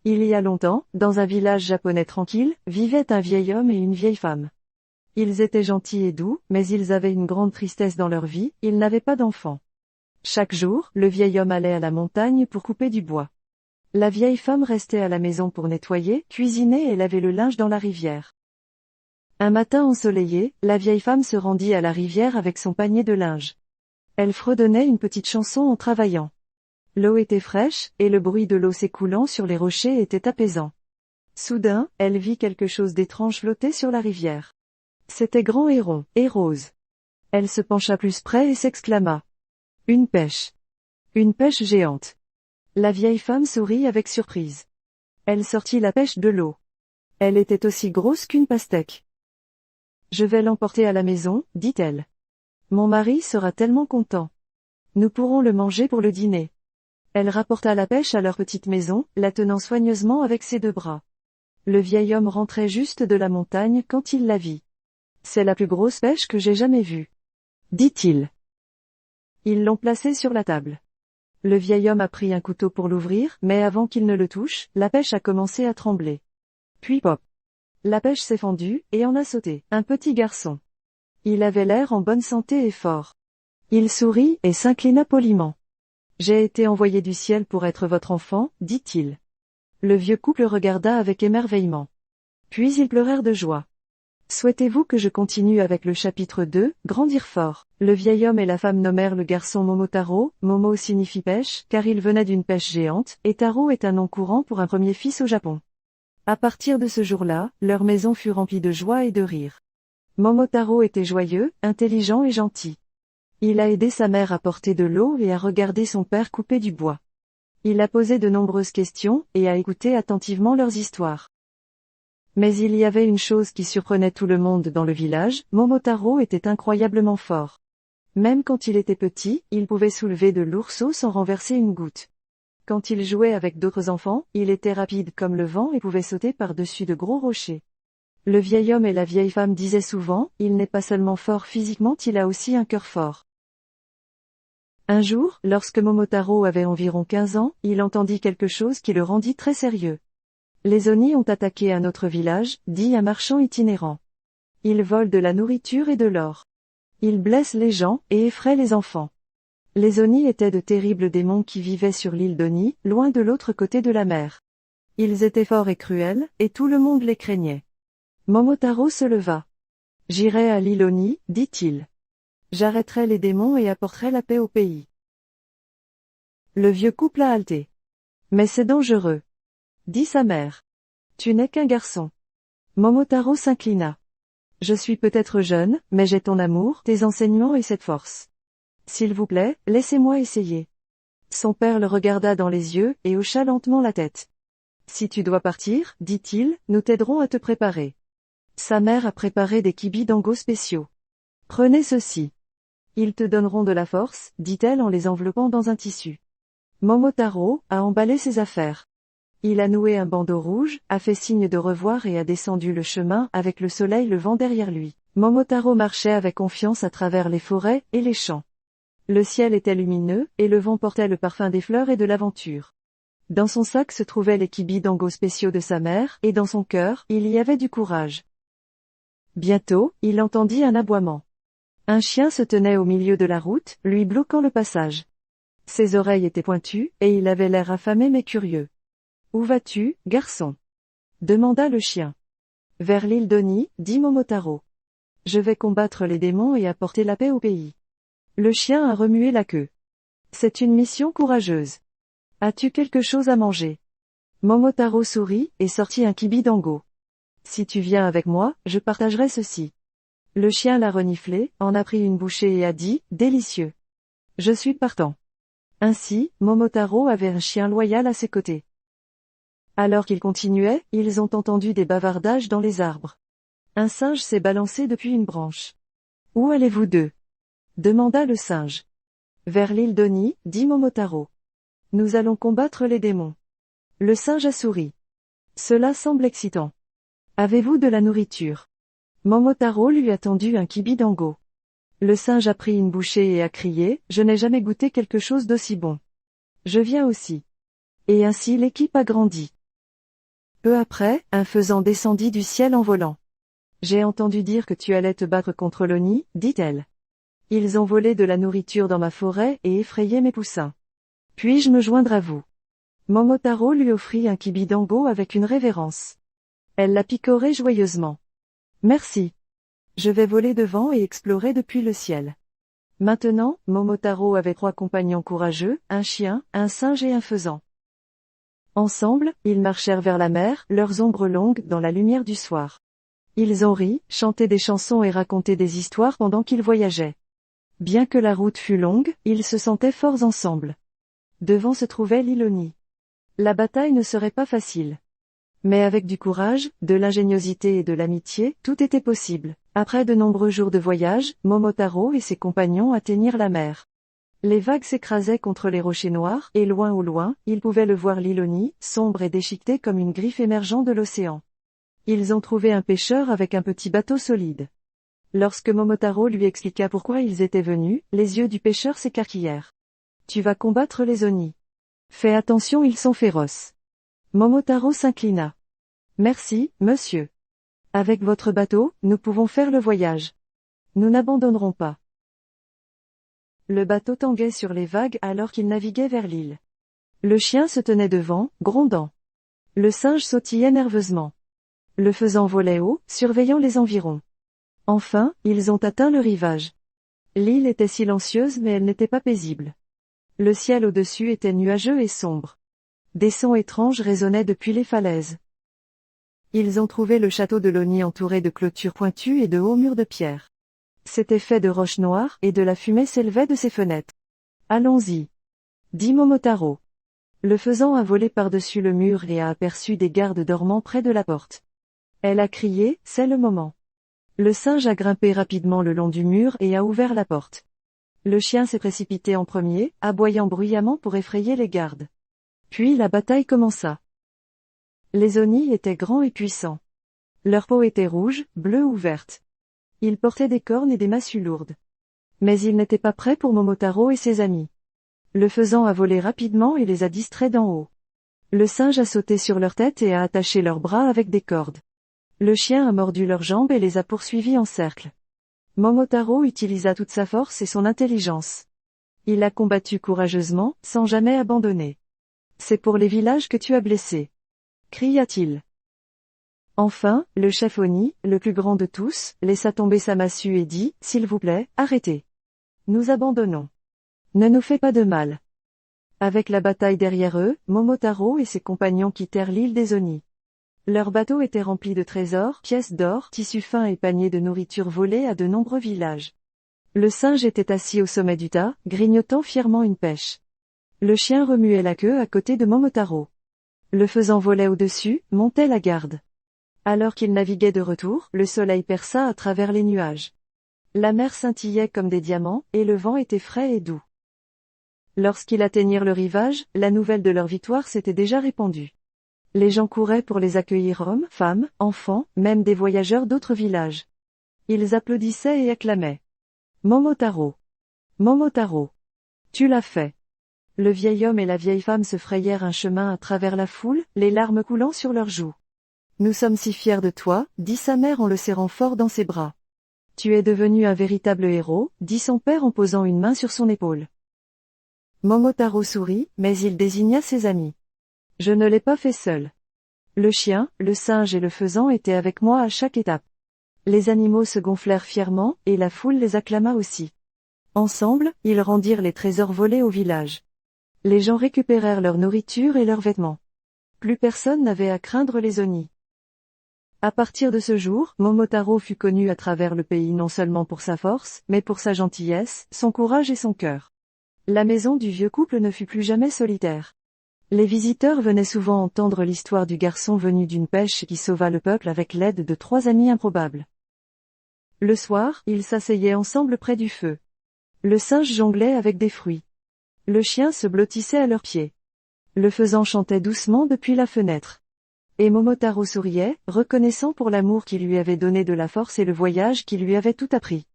Il y a longtemps, dans un village japonais tranquille, vivaient un vieil homme et une vieille femme. Ils étaient gentils et doux, mais ils avaient une grande tristesse dans leur vie, ils n'avaient pas d'enfants. Chaque jour, le vieil homme allait à la montagne pour couper du bois. La vieille femme restait à la maison pour nettoyer, cuisiner et laver le linge dans la rivière. Un matin ensoleillé, la vieille femme se rendit à la rivière avec son panier de linge. Elle fredonnait une petite chanson en travaillant. L'eau était fraîche, et le bruit de l'eau s'écoulant sur les rochers était apaisant. Soudain, elle vit quelque chose d'étrange flotter sur la rivière. C'était grand et rond, et rose. Elle se pencha plus près et s'exclama. Une pêche. Une pêche géante. La vieille femme sourit avec surprise. Elle sortit la pêche de l'eau. Elle était aussi grosse qu'une pastèque. Je vais l'emporter à la maison, dit-elle. Mon mari sera tellement content. Nous pourrons le manger pour le dîner. Elle rapporta la pêche à leur petite maison, la tenant soigneusement avec ses deux bras. Le vieil homme rentrait juste de la montagne quand il la vit. C'est la plus grosse pêche que j'ai jamais vue, dit-il. Ils l'ont placée sur la table. Le vieil homme a pris un couteau pour l'ouvrir, mais avant qu'il ne le touche, la pêche a commencé à trembler. Puis pop. La pêche s'est fendue, et en a sauté un petit garçon. Il avait l'air en bonne santé et fort. Il sourit, et s'inclina poliment. J'ai été envoyé du ciel pour être votre enfant, dit-il. Le vieux couple regarda avec émerveillement. Puis ils pleurèrent de joie. Souhaitez-vous que je continue avec le chapitre 2, Grandir fort? Le vieil homme et la femme nommèrent le garçon Momotaro, Momo signifie pêche, car il venait d'une pêche géante, et Taro est un nom courant pour un premier fils au Japon. À partir de ce jour-là, leur maison fut remplie de joie et de rire. Momotaro était joyeux, intelligent et gentil. Il a aidé sa mère à porter de l'eau et à regarder son père couper du bois. Il a posé de nombreuses questions, et a écouté attentivement leurs histoires. Mais il y avait une chose qui surprenait tout le monde dans le village, Momotaro était incroyablement fort. Même quand il était petit, il pouvait soulever de lourds seaux sans renverser une goutte. Quand il jouait avec d'autres enfants, il était rapide comme le vent et pouvait sauter par-dessus de gros rochers. Le vieil homme et la vieille femme disaient souvent, il n'est pas seulement fort physiquement, il a aussi un cœur fort. Un jour, lorsque Momotaro avait environ 15 ans, il entendit quelque chose qui le rendit très sérieux. Les Oni ont attaqué un autre village, dit un marchand itinérant. Ils volent de la nourriture et de l'or. Ils blessent les gens, et effraient les enfants. Les Oni étaient de terribles démons qui vivaient sur l'île d'Oni, loin de l'autre côté de la mer. Ils étaient forts et cruels, et tout le monde les craignait. Momotaro se leva. J'irai à l'île Oni, dit-il. J'arrêterai les démons et apporterai la paix au pays. Le vieux couple a halté. Mais c'est dangereux, dit sa mère. Tu n'es qu'un garçon. Momotaro s'inclina. Je suis peut-être jeune, mais j'ai ton amour, tes enseignements et cette force. S'il vous plaît, laissez-moi essayer. Son père le regarda dans les yeux, et hocha lentement la tête. Si tu dois partir, dit-il, nous t'aiderons à te préparer. Sa mère a préparé des kibi-dango spéciaux. Prenez ceci. Ils te donneront de la force, dit-elle en les enveloppant dans un tissu. Momotaro a emballé ses affaires. Il a noué un bandeau rouge, a fait signe de revoir et a descendu le chemin avec le soleil levant derrière lui. Momotaro marchait avec confiance à travers les forêts et les champs. Le ciel était lumineux, et le vent portait le parfum des fleurs et de l'aventure. Dans son sac se trouvaient les kibi-dango spéciaux de sa mère, et dans son cœur, il y avait du courage. Bientôt, il entendit un aboiement. Un chien se tenait au milieu de la route, lui bloquant le passage. Ses oreilles étaient pointues, et il avait l'air affamé mais curieux. « Où vas-tu, garçon ?» demanda le chien. « Vers l'île d'Oni, dit Momotaro. Je vais combattre les démons et apporter la paix au pays. » Le chien a remué la queue. « C'est une mission courageuse. As-tu quelque chose à manger ?» Momotaro sourit, et sortit un kibi-dango. « Si tu viens avec moi, je partagerai ceci. » Le chien l'a reniflé, en a pris une bouchée et a dit, « Délicieux. Je suis partant. » Ainsi, Momotaro avait un chien loyal à ses côtés. Alors qu'ils continuaient, ils ont entendu des bavardages dans les arbres. Un singe s'est balancé depuis une branche. « Où allez-vous deux ?» demanda le singe. « Vers l'île d'Oni, dit Momotaro. Nous allons combattre les démons. » Le singe a souri. Cela semble excitant. Avez-vous de la nourriture? Momotaro lui a tendu un kibi-dango. Le singe a pris une bouchée et a crié, « Je n'ai jamais goûté quelque chose d'aussi bon. Je viens aussi. » Et ainsi l'équipe a grandi. Peu après, un faisan descendit du ciel en volant. J'ai entendu dire que tu allais te battre contre l'Oni, dit-elle. Ils ont volé de la nourriture dans ma forêt et effrayé mes poussins. Puis-je me joindre à vous? Momotaro lui offrit un kibidango avec une révérence. Elle la picorait joyeusement. Merci. Je vais voler devant et explorer depuis le ciel. Maintenant, Momotaro avait 3 compagnons courageux, un chien, un singe et un faisan. Ensemble, ils marchèrent vers la mer, leurs ombres longues dans la lumière du soir. Ils ont ri, chanté des chansons et raconté des histoires pendant qu'ils voyageaient. Bien que la route fût longue, ils se sentaient forts ensemble. Devant se trouvait l'île Oni. La bataille ne serait pas facile. Mais avec du courage, de l'ingéniosité et de l'amitié, tout était possible. Après de nombreux jours de voyage, Momotaro et ses compagnons atteignirent la mer. Les vagues s'écrasaient contre les rochers noirs, et loin au loin, ils pouvaient le voir l'île Oni, sombre et déchiquetée comme une griffe émergeant de l'océan. Ils ont trouvé un pêcheur avec un petit bateau solide. Lorsque Momotaro lui expliqua pourquoi ils étaient venus, les yeux du pêcheur s'écarquillèrent. Tu vas combattre les Oni. Fais attention, ils sont féroces. Momotaro s'inclina. Merci, monsieur. Avec votre bateau, nous pouvons faire le voyage. Nous n'abandonnerons pas. Le bateau tanguait sur les vagues alors qu'il naviguait vers l'île. Le chien se tenait devant, grondant. Le singe sautillait nerveusement. Le faisan volait haut, surveillant les environs. Enfin, ils ont atteint le rivage. L'île était silencieuse mais elle n'était pas paisible. Le ciel au-dessus était nuageux et sombre. Des sons étranges résonnaient depuis les falaises. Ils ont trouvé le château de l'Oni entouré de clôtures pointues et de hauts murs de pierre. C'était fait de roches noires, et de la fumée s'élevait de ses fenêtres. Allons-y, dit Momotaro. Le faisan a volé par-dessus le mur et a aperçu des gardes dormant près de la porte. Elle a crié, c'est le moment. Le singe a grimpé rapidement le long du mur et a ouvert la porte. Le chien s'est précipité en premier, aboyant bruyamment pour effrayer les gardes. Puis la bataille commença. Les Oni étaient grands et puissants. Leur peau était rouge, bleue ou verte. Ils portaient des cornes et des massues lourdes. Mais ils n'étaient pas prêts pour Momotaro et ses amis. Le faisan a volé rapidement et les a distraits d'en haut. Le singe a sauté sur leur tête et a attaché leurs bras avec des cordes. Le chien a mordu leurs jambes et les a poursuivis en cercle. Momotaro utilisa toute sa force et son intelligence. Il a combattu courageusement, sans jamais abandonner. C'est pour les villages que tu as blessé, cria-t-il. Enfin, le chef Oni, le plus grand de tous, laissa tomber sa massue et dit, s'il vous plaît, arrêtez. Nous abandonnons. Ne nous fais pas de mal. Avec la bataille derrière eux, Momotaro et ses compagnons quittèrent l'île des Oni. Leur bateau était rempli de trésors, pièces d'or, tissus fins et paniers de nourriture volés à de nombreux villages. Le singe était assis au sommet du tas, grignotant fièrement une pêche. Le chien remuait la queue à côté de Momotaro. Le faisan volait au-dessus, montait la garde. Alors qu'ils naviguaient de retour, le soleil perça à travers les nuages. La mer scintillait comme des diamants, et le vent était frais et doux. Lorsqu'ils atteignirent le rivage, la nouvelle de leur victoire s'était déjà répandue. Les gens couraient pour les accueillir, hommes, femmes, enfants, même des voyageurs d'autres villages. Ils applaudissaient et acclamaient. Momotaro. Momotaro. Tu l'as fait. Le vieil homme et la vieille femme se frayèrent un chemin à travers la foule, les larmes coulant sur leurs joues. Nous sommes si fiers de toi, dit sa mère en le serrant fort dans ses bras. Tu es devenu un véritable héros, dit son père en posant une main sur son épaule. Momotaro sourit, mais il désigna ses amis. Je ne l'ai pas fait seul. Le chien, le singe et le faisan étaient avec moi à chaque étape. Les animaux se gonflèrent fièrement, et la foule les acclama aussi. Ensemble, ils rendirent les trésors volés au village. Les gens récupérèrent leur nourriture et leurs vêtements. Plus personne n'avait à craindre les Oni. À partir de ce jour, Momotaro fut connu à travers le pays non seulement pour sa force, mais pour sa gentillesse, son courage et son cœur. La maison du vieux couple ne fut plus jamais solitaire. Les visiteurs venaient souvent entendre l'histoire du garçon venu d'une pêche qui sauva le peuple avec l'aide de 3 amis improbables. Le soir, ils s'asseyaient ensemble près du feu. Le singe jonglait avec des fruits. Le chien se blottissait à leurs pieds. Le faisan chantait doucement depuis la fenêtre. Et Momotaro souriait, reconnaissant pour l'amour qui lui avait donné de la force et le voyage qui lui avait tout appris.